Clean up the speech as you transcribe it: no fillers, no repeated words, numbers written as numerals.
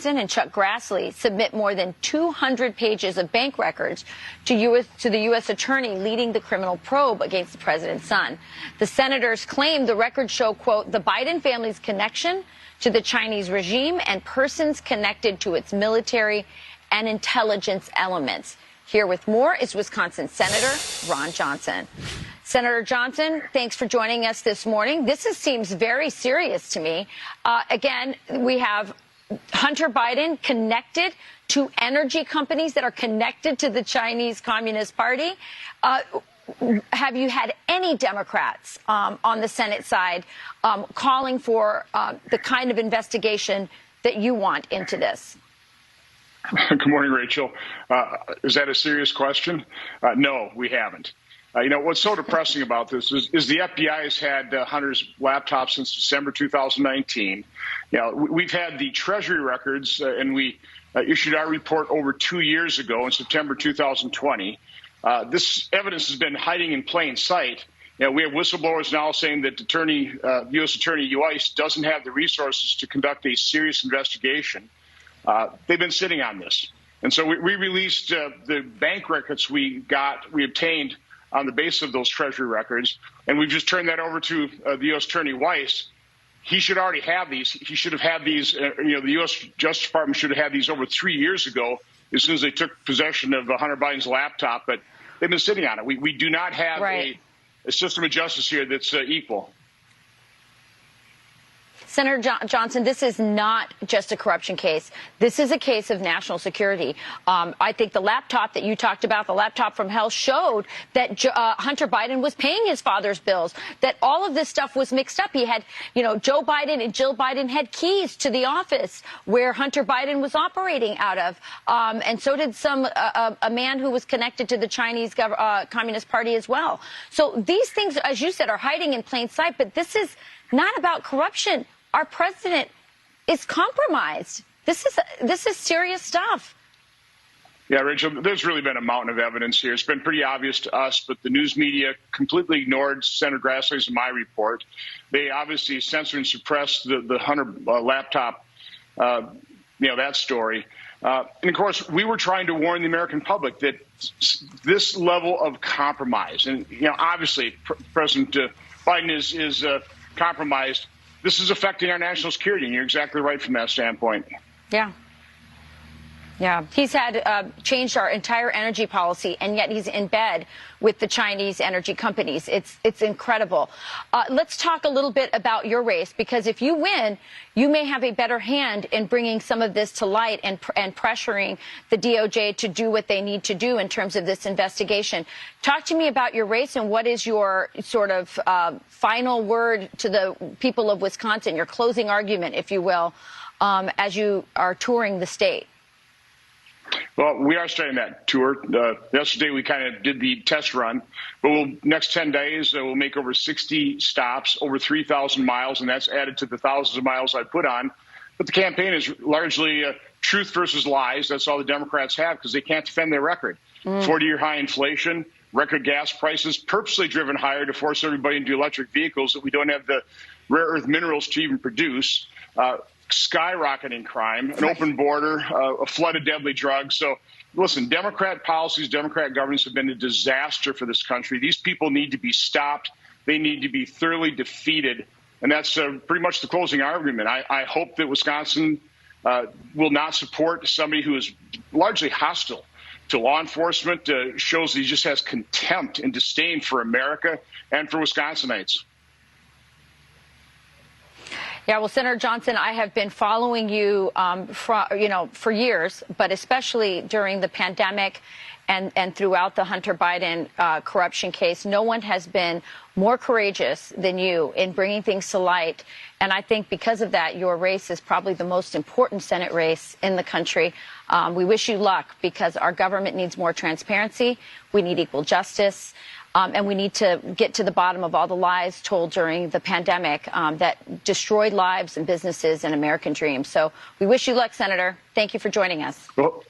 And Chuck Grassley submit more than 200 pages of bank records to the U.S. attorney leading the criminal probe against the president's son. The senators claim the records show, quote, the Biden family's connection to the Chinese regime and persons connected to its military and intelligence elements. Here with more is Wisconsin Senator Ron Johnson. Senator Johnson, thanks for joining us this morning. This seems very serious to me. Again, we have Hunter Biden connected to energy companies that are connected to the Chinese Communist Party. Have you had any Democrats on the Senate side calling for the kind of investigation that you want into this? Good morning, Rachel. Is that a serious question? No, we haven't. You know, what's so depressing about this is the FBI has had Hunter's laptop since December 2019. You know, we've had the Treasury records, and we issued our report over 2 years ago in September 2020. This evidence has been hiding in plain sight. You know, we have whistleblowers now saying that U.S. Attorney Weiss doesn't have the resources to conduct a serious investigation. They've been sitting on this. And so we released the bank records we obtained on the basis of those Treasury records, and we've just turned that over to the U.S. Attorney Weiss. He should already have these. He should have had these. The U.S. Justice Department should have had these over 3 years ago, as soon as they took possession of Hunter Biden's laptop. But they've been sitting on it. We do not have a system of justice here that's equal. Senator Johnson, this is not just a corruption case. This is a case of national security. I think the laptop that you talked about, the laptop from hell, showed that Hunter Biden was paying his father's bills, that all of this stuff was mixed up. He had, Joe Biden and Jill Biden had keys to the office where Hunter Biden was operating out of. And so did a man who was connected to the Chinese Communist Party as well. So these things, as you said, are hiding in plain sight. But this is not about corruption. Our president is compromised. This is serious stuff. Yeah, Rachel, there's really been a mountain of evidence here. It's been pretty obvious to us, but the news media completely ignored Senator Grassley's and my report. They obviously censored and suppressed the Hunter laptop, that story. And of course, we were trying to warn the American public that this level of compromise, and obviously President Biden is compromised. This is affecting our national security, and you're exactly right from that standpoint. Yeah. He's had changed our entire energy policy, and yet he's in bed with the Chinese energy companies. It's incredible. Let's talk a little bit about your race, because if you win, you may have a better hand in bringing some of this to light and pressuring the DOJ to do what they need to do in terms of this investigation. Talk to me about your race, and what is your sort of final word to the people of Wisconsin, your closing argument, if you will, as you are touring the state. Well, we are starting that tour. Yesterday, we kind of did the test run, but next 10 days, we'll make over 60 stops, over 3,000 miles, and that's added to the thousands of miles I put on. But the campaign is largely truth versus lies. That's all the Democrats have, because they can't defend their record. 40-year high inflation, record gas prices, purposely driven higher to force everybody into electric vehicles that we don't have the rare earth minerals to even produce. Skyrocketing crime, an open border, a flood of deadly drugs. So, listen, Democrat policies, Democrat governments have been a disaster for this country. These people need to be stopped. They need to be thoroughly defeated. And that's pretty much the closing argument. I hope that Wisconsin will not support somebody who is largely hostile to law enforcement, shows that he just has contempt and disdain for America and for Wisconsinites. Yeah, well, Senator Johnson, I have been following you, for years, but especially during the pandemic and throughout the Hunter Biden corruption case. No one has been more courageous than you in bringing things to light. And I think because of that, your race is probably the most important Senate race in the country. We wish you luck, because our government needs more transparency. We need equal justice. And we need to get to the bottom of all the lies told during the pandemic that destroyed lives and businesses and American dreams. So we wish you luck, Senator. Thank you for joining us. Well,